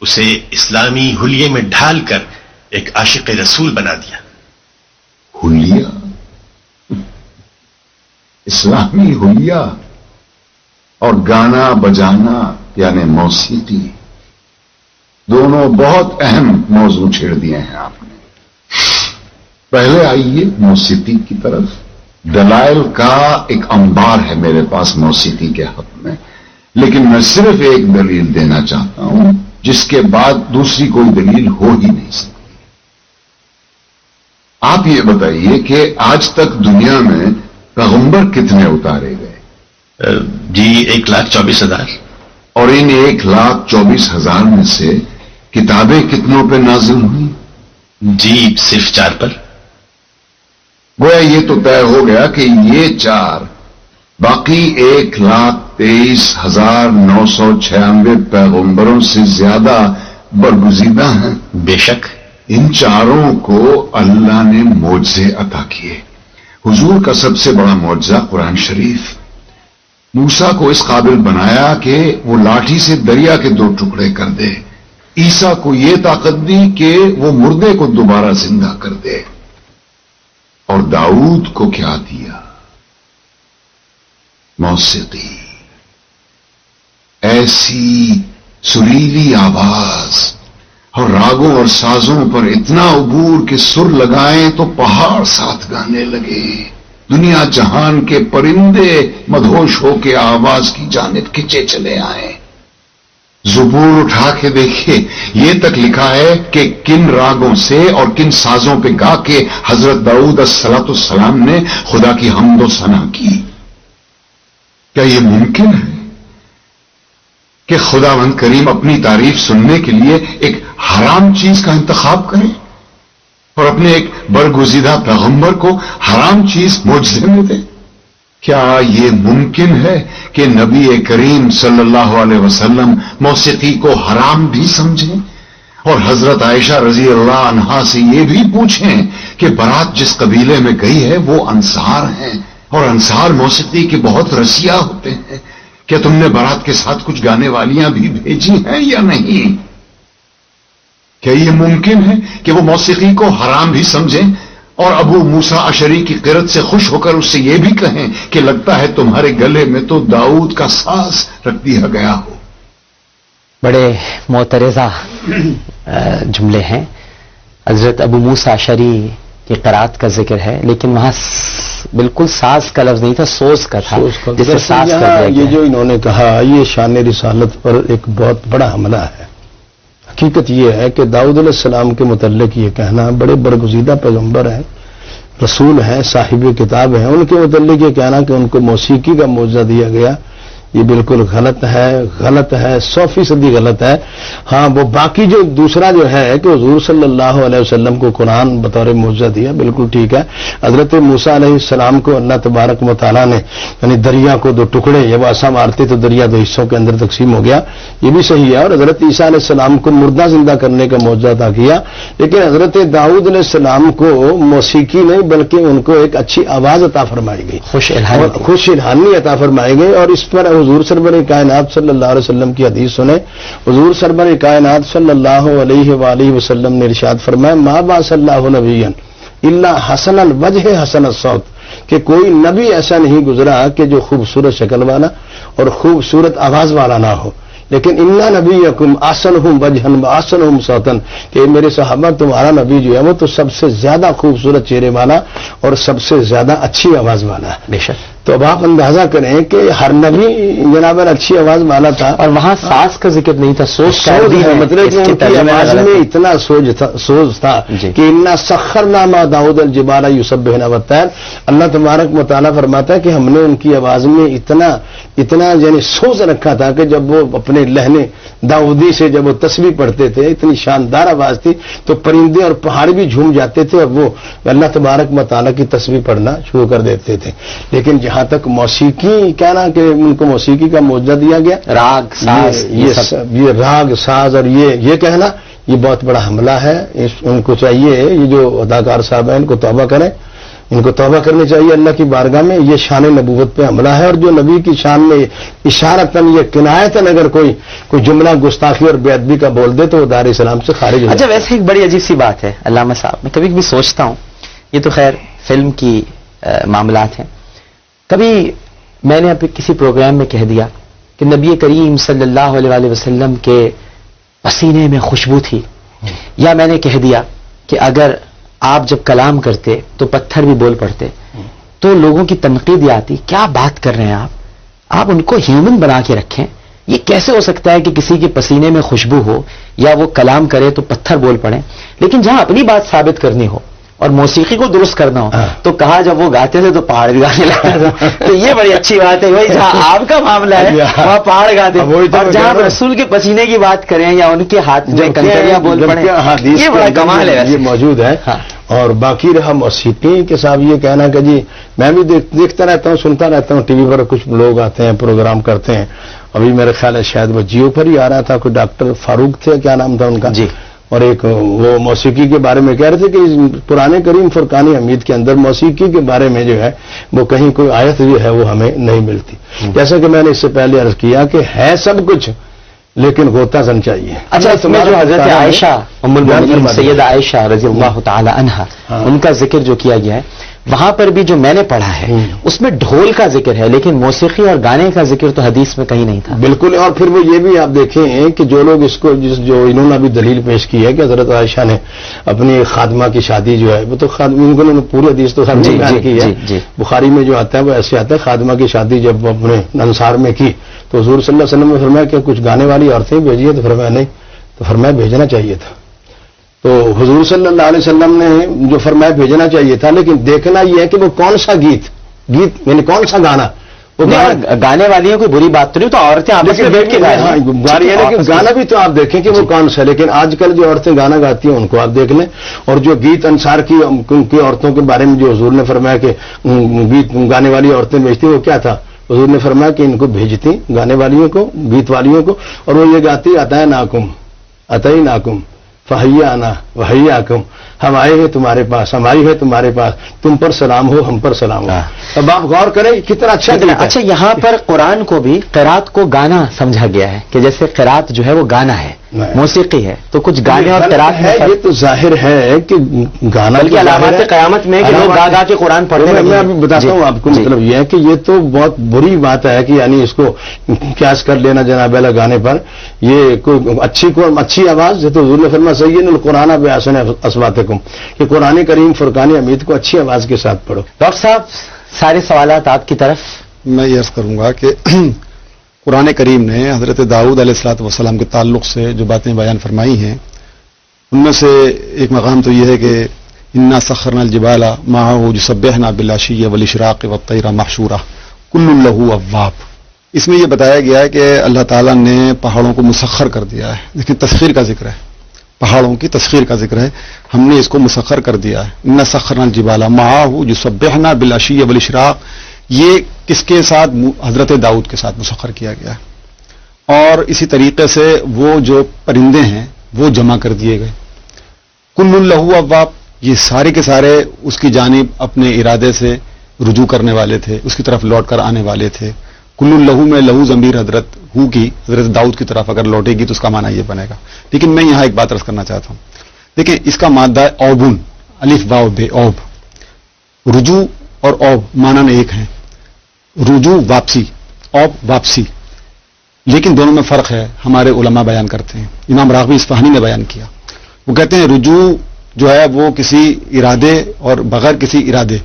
اسے اسلامی حلیے میں ڈھال کر ایک عاشق رسول بنا دیا. حلیہ؟ اسلامی حلیہ اور گانا بجانا یعنی موسیقی، دونوں بہت اہم موضوع چھیڑ دیے ہیں آپ نے. پہلے آئیے موسیقی کی طرف. دلائل کا ایک انبار ہے میرے پاس موسیقی کے حق میں، لیکن میں صرف ایک دلیل دینا چاہتا ہوں جس کے بعد دوسری کوئی دلیل ہو ہی نہیں سکتی. آپ یہ بتائیے کہ آج تک دنیا میں پیغمبر کتنے اتارے گئے؟ جی 1,24,000. اور ان 1,24,000 میں سے کتابیں کتنوں پہ نازل ہوئی؟ جی صرف 4 پر. گویا یہ تو طے ہو گیا کہ یہ 4 باقی 1,23,996 پیغمبروں سے زیادہ برگزیدہ ہیں. بے شک ان 4 کو اللہ نے معجزے عطا کیے. حضور کا سب سے بڑا معجزہ قرآن شریف. موسیٰ کو اس قابل بنایا کہ وہ لاٹھی سے دریا کے 2 ٹکڑے کر دے. عیسیٰ کو یہ طاقت دی کہ وہ مردے کو دوبارہ زندہ کر دے. اور داؤد کو کیا دیا؟ موسیقی. ایسی سریلی آواز اور راگوں اور سازوں پر اتنا عبور کہ سر لگائیں تو پہاڑ ساتھ گانے لگے. دنیا جہان کے پرندے مدہوش ہو کے آواز کی جانب کھچے چلے آئیں. زبور اٹھا کے دیکھیے، یہ تک لکھا ہے کہ کن راگوں سے اور کن سازوں پہ گا کے حضرت داؤد الصلوۃ والسلام نے خدا کی حمد و ثنا کی. کیا یہ ممکن ہے کہ خداوند کریم اپنی تعریف سننے کے لیے ایک حرام چیز کا انتخاب کرے اور اپنے ایک برگزیدہ پیغمبر کو حرام چیز معجزے میں دے؟ کیا یہ ممکن ہے کہ نبی کریم صلی اللہ علیہ وسلم موسیقی کو حرام بھی سمجھیں اور حضرت عائشہ رضی اللہ عنہا سے یہ بھی پوچھیں کہ بارات جس قبیلے میں گئی ہے وہ انصار ہیں اور انصار موسیقی کے بہت رسیا ہوتے ہیں، کیا تم نے بارات کے ساتھ کچھ گانے والیاں بھی بھیجی ہیں یا نہیں؟ کیا یہ ممکن ہے کہ وہ موسیقی کو حرام بھی سمجھیں اور ابو موسیٰ اشعری کی قرت سے خوش ہو کر اس سے یہ بھی کہیں کہ لگتا ہے تمہارے گلے میں تو داؤد کا ساز رکھ دیا گیا ہو؟ بڑے معترضہ جملے ہیں. حضرت ابو موسیٰ اشعری کی قرات کا ذکر ہے، لیکن وہاں بالکل ساز کا لفظ نہیں تھا، سوز کا تھا، جسے ساز کا دیا گیا. یہ جو انہوں نے کہا یہ شان رسالت پر ایک بہت بڑا حملہ ہے. حقیقت یہ ہے کہ داؤد علیہ السلام کے متعلق یہ کہنا، بڑے برگزیدہ پیغمبر ہیں، رسول ہیں، صاحب کتاب ہیں، ان کے متعلق یہ کہنا کہ ان کو موسیقی کا معجزہ دیا گیا، یہ بالکل غلط ہے، 100% غلط ہے. ہاں وہ باقی جو دوسرا جو ہے کہ حضور صلی اللہ علیہ وسلم کو قرآن بطور معجزہ دیا، بالکل ٹھیک ہے. حضرت موسیٰ علیہ السلام کو اللہ تبارک و تعالیٰ نے یعنی دریا کو 2 ٹکڑے، جب آسا مارتے تو دریا 2 حصوں کے اندر تقسیم ہو گیا، یہ بھی صحیح ہے. اور حضرت عیسیٰ علیہ السلام کو مردہ زندہ کرنے کا معجزہ عطا کیا. لیکن حضرت داؤد علیہ السلام کو موسیقی نہیں بلکہ ان کو ایک اچھی آواز عطا فرمائی گئی، خوش الحانی عطا فرمائی گئی. اور اس پر حضور سرور کائنات صلی اللہ علیہ وسلم کی حدیث سنیں. حضور سرور کائنات صلی اللہ علیہ وآلہ وسلم نے ارشاد فرمایا ما بعث اللہ نبیا الا حسن الوجہ حسن الصوت، کہ کوئی نبی ایسا نہیں گزرا کہ جو خوبصورت شکل والا اور خوبصورت آواز والا نہ ہو، لیکن انا نبیکم احسنہم وجہا واحسنہم صوتا، کہ میرے صحابہ تمہارا نبی جو ہے وہ تو سب سے زیادہ خوبصورت چہرے والا اور سب سے زیادہ اچھی آواز والا ہے. بے شک. تو اب آپ اندازہ کریں کہ ہر نبی جناب اچھی آواز والا تھا، اور وہاں ساز کا ذکر نہیں تھا، سوز کا ہے. مطلب کہ ان کی آواز میں اتنا سوز تھا کہ انا سخرنا مع داؤد الجبال یسبحن والطیر. اللہ تبارک و تعالیٰ فرماتا ہے کہ ہم نے ان کی آواز میں اتنا یعنی سوز رکھا تھا کہ جب وہ اپنے لہنے داؤدی سے جب وہ تسبیح پڑھتے تھے، اتنی شاندار آواز تھی تو پرندے اور پہاڑ بھی جھوم جاتے تھے اور وہ اللہ تبارک و تعالیٰ کی تسبیح پڑھنا شروع کر دیتے تھے. لیکن جہاں تک موسیقی کہنا کہ ان کو موسیقی کا معجزہ دیا گیا، راگ ساز، یہ راگ ساز اور یہ کہنا یہ بہت بڑا حملہ ہے. ان کو چاہیے یہ جو اداکار صاحب ہیں ان کو توبہ کریں ان کو توبہ کرنی چاہیے اللہ کی بارگاہ میں. یہ شان نبوت پہ حملہ ہے, اور جو نبی کی شان میں اشارتاً یہ کنایتاً اگر کوئی جملہ گستاخی اور بے ادبی کا بول دے تو وہ دار اسلام سے خارج ہو. اچھا, ویسے ایک بڑی عجیب سی بات ہے علامہ صاحب, میں کبھی کبھی سوچتا ہوں, یہ تو خیر فلم کی معاملات ہیں, کبھی میں نے ابھی کسی پروگرام میں کہہ دیا کہ نبی کریم صلی اللہ علیہ وسلم کے پسینے میں خوشبو تھی, یا میں نے کہہ دیا کہ اگر آپ جب کلام کرتے تو پتھر بھی بول پڑتے, تو لوگوں کی تنقید یہ آتی, کیا بات کر رہے ہیں آپ ان کو ہیومن بنا کے رکھیں, یہ کیسے ہو سکتا ہے کہ کسی کے پسینے میں خوشبو ہو یا وہ کلام کرے تو پتھر بول پڑے. لیکن جہاں اپنی بات ثابت کرنی ہو اور موسیقی کو درست کرنا ہو تو کہا جب وہ گاتے تھے تو پہاڑ بھی گانے لگا تھا. تو یہ بڑی اچھی بات ہے بھائی, جہاں آپ کا معاملہ ہے وہاں پہاڑ گاتے, اور جہاں رسول کے پسینے کی بات کریں یا ان کے ہاتھ میں کنکریاں بول پڑیں, یہ بڑا کمال ہے, یہ موجود ہے. اور باقی رہا موسیقی کے صاحب یہ کہنا کہ جی میں بھی دیکھتا رہتا ہوں, سنتا رہتا ہوں, ٹی وی پر کچھ لوگ آتے ہیں پروگرام کرتے ہیں. ابھی میرے خیال ہے شاید وہ جیو پر ہی آ رہا تھا, کوئی ڈاکٹر فاروق تھے, کیا نام تھا ان کا, جی, اور ایک وہ موسیقی کے بارے میں کہہ رہے تھے کہ قرآن کریم فرقان حمید کے اندر موسیقی کے بارے میں جو ہے وہ کہیں کوئی آیت جو ہے وہ ہمیں نہیں ملتی. جیسا کہ میں نے اس سے پہلے عرض کیا کہ ہے سب کچھ لیکن غوطہ زن چاہیے. اچھا, اس میں جو حضرت عائشہ ام المؤمنین سیدہ عائشہ رضی اللہ تعالی عنہا ان کا ذکر جو کیا گیا ہے, وہاں پر بھی جو میں نے پڑھا ہے اس میں ڈھول کا ذکر ہے, لیکن موسیقی اور گانے کا ذکر تو حدیث میں کہیں نہیں تھا. بالکل. اور پھر وہ یہ بھی آپ دیکھیں کہ جو لوگ اس کو جو انہوں نے ابھی دلیل پیش کی ہے کہ حضرت عائشہ نے اپنی خادمہ کی شادی جو ہے وہ تو انہوں نے پوری حدیث تو بیان کی ہے. بخاری میں جو آتا ہے وہ ایسے آتا ہے, خادمہ کی شادی جب اپنے انصار میں کی تو حضور صلی اللہ علیہ وسلم نے فرمایا کہ کچھ گانے والی عورتیں بھیجیے, تو فرمایا نہیں, تو فرمایا بھیجنا چاہیے تھا. تو حضور صلی اللہ علیہ وسلم نے جو فرمایا بھیجنا چاہیے تھا, لیکن دیکھنا یہ ہے کہ وہ کون سا گیت یعنی کون سا گانا. وہ گانے والی کوئی بری بات تو نہیں, تو عورتیں آپس میں بیٹھ کے گا رہی ہیں, لیکن گانا بھی تو آپ دیکھیں کہ وہ کون سا. لیکن آج کل جو عورتیں گانا گاتی ہیں ان کو آپ دیکھ لیں, اور جو گیت انصار کی عورتوں کے بارے میں جو حضور نے فرمایا کہ گیت گانے والی عورتیں بھیجتی وہ کیا تھا, حضور نے فرمایا کہ ان کو بھیجتی گانے والیوں کو, گیت والیوں کو, اور وہ یہ گاتی عطا ناکم عطئی ناکم فہیا آنا وہیا کم, ہم آئے ہیں تمہارے پاس, ہم آئی ہے تمہارے پاس, تم پر سلام ہو ہم پر سلام ہو. اب آپ غور کریں کتنا اچھا. اچھا, یہاں پر قرآن کو بھی قرات کو گانا سمجھا گیا ہے کہ جیسے قرات جو ہے وہ گانا ہے, موسیقی ہے, تو کچھ گانے اور قرات ہے. یہ تو ظاہر ہے کہ گانا بلکہ علامات قیامت میں کہ لوگ گا گا کے قرآن پڑھتے ہیں. میں ابھی بتاتا ہوں آپ کو, مطلب یہ ہے کہ یہ تو بہت بری بات ہے کہ یعنی اس کو قیاس کر لینا جناب اعلیٰ گانے پر. یہ کوئی اچھی آواز ہے تو حضور نے فرمایا سید القرآن بأحسن اصواتکم, کہ قرآن کریم فرقان حمید کو اچھی آواز کے ساتھ پڑھو. ڈاکٹر صاحب سارے سوالات آپ کی طرف. میں یہ عرض کروں گا کہ قرآن کریم نے حضرت داؤد علیہ الصلوۃ والسلام کے تعلق سے جو باتیں بیان فرمائی ہیں ان میں سے ایک مقام تو یہ ہے کہ انا سخرنا الجبال معه يسبحن بالعشي والاشراق والطير محشورا كل له اواب. اس میں یہ بتایا گیا ہے کہ اللہ تعالیٰ نے پہاڑوں کو مسخر کر دیا ہے. لیکن تسخیر کا ذکر ہے, پہاڑوں کی تسخیر کا ذکر ہے, ہم نے اس کو مسخر کر دیا ہے. انا سخرنا الجبال معه يسبحن بالعشي والاشراق, یہ کس کے ساتھ, حضرت داؤد کے ساتھ مسخر کیا گیا ہے. اور اسی طریقے سے وہ جو پرندے ہیں وہ جمع کر دیے گئے. کل لہو اواب, یہ سارے کے سارے اس کی جانب اپنے ارادے سے رجوع کرنے والے تھے, اس کی طرف لوٹ کر آنے والے تھے. کل لہو میں لہو ضمیر حضرت ہو کی حضرت داؤد کی طرف اگر لوٹے گی تو اس کا معنی یہ بنے گا. لیکن میں یہاں ایک بات عرض کرنا چاہتا ہوں, دیکھیں اس کا مادہ ہے اوبن, الف واو بے اوب. رجوع اور اوب معنی ایک ہیں, رجوع واپسی, اوب واپسی, لیکن دونوں میں فرق ہے. ہمارے علماء بیان کرتے ہیں, امام راغبی اصفہانی نے بیان کیا, وہ کہتے ہیں رجوع جو ہے وہ کسی ارادے اور بغیر کسی ارادے